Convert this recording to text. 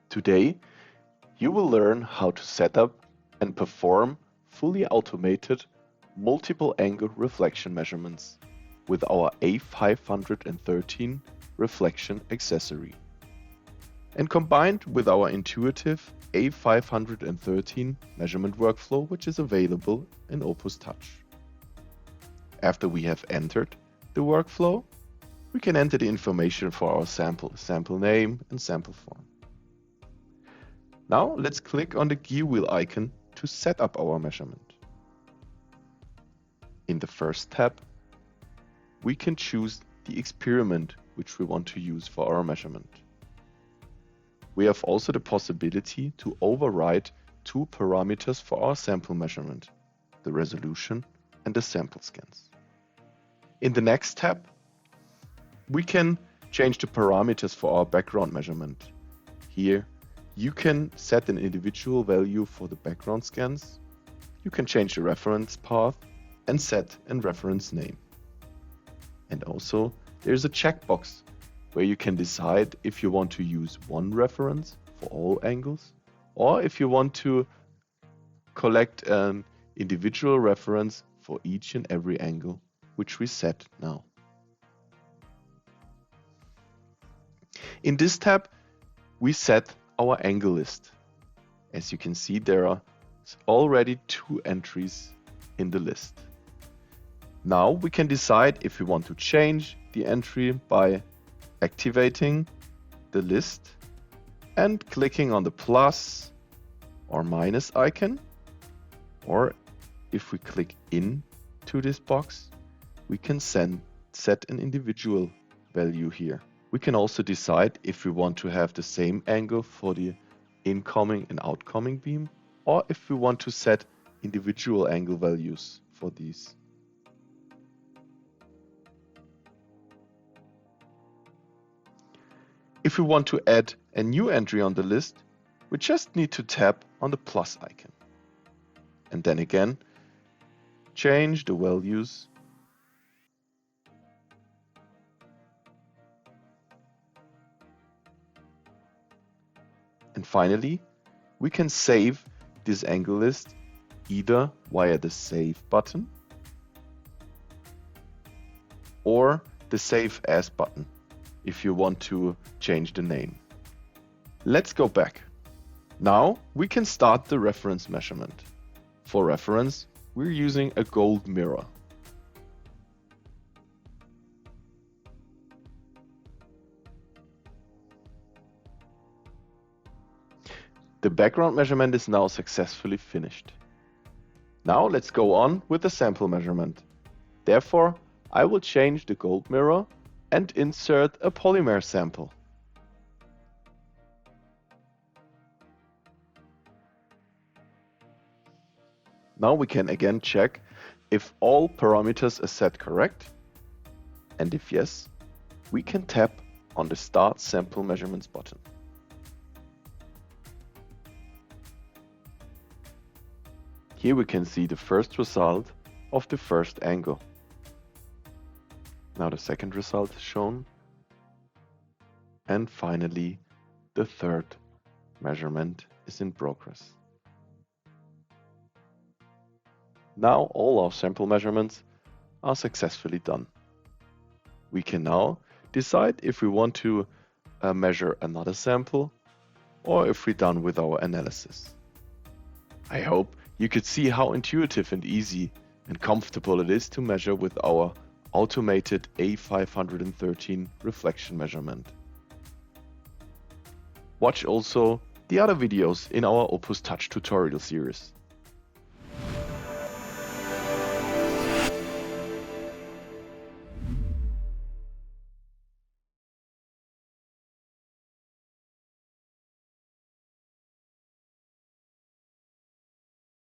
Today, you will learn how to set up and perform fully automated multiple angle reflection measurements with our A513 reflection accessory. And combined with our intuitive A513 measurement workflow, which is available in Opus Touch. After we have entered the workflow, we can enter the information for our sample name and sample form. Now let's click on the gear wheel icon to set up our measurement. In the first tab, we can choose the experiment which we want to use for our measurement. We have also the possibility to override two parameters for our sample measurement, the resolution and the sample scans. In the next tab, we can change the parameters for our background measurement. Here, you can set an individual value for the background scans. You can change the reference path and set a reference name. And also, there's a checkbox where you can decide if you want to use one reference for all angles or if you want to collect an individual reference for each and every angle, which we set now. In this tab, we set our angle list. As you can see, there are already 2 entries in the list. Now we can decide if we want to change the entry by activating the list and clicking on the plus or minus icon, or if we click into this box, we can set an individual value here. We can also decide if we want to have the same angle for the incoming and outgoing beam, or if we want to set individual angle values for these. If we want to add a new entry on the list, we just need to tap on the plus icon. And then again, change the values . And finally, we can save this angle list either via the Save button or the Save As button if you want to change the name. Let's go back. Now we can start the reference measurement. For reference, we're using a gold mirror. The background measurement is now successfully finished. Now let's go on with the sample measurement. Therefore, I will change the gold mirror and insert a polymer sample. Now we can again check if all parameters are set correct, and if yes, we can tap on the Start Sample Measurements button. Here we can see the first result of the first angle. Now the second result is shown. And finally, the third measurement is in progress. Now all our sample measurements are successfully done. We can now decide if we want to measure another sample or if we're done with our analysis. I hope you could see how intuitive and easy and comfortable it is to measure with our automated A513 reflection measurement. Watch also the other videos in our Opus Touch tutorial series.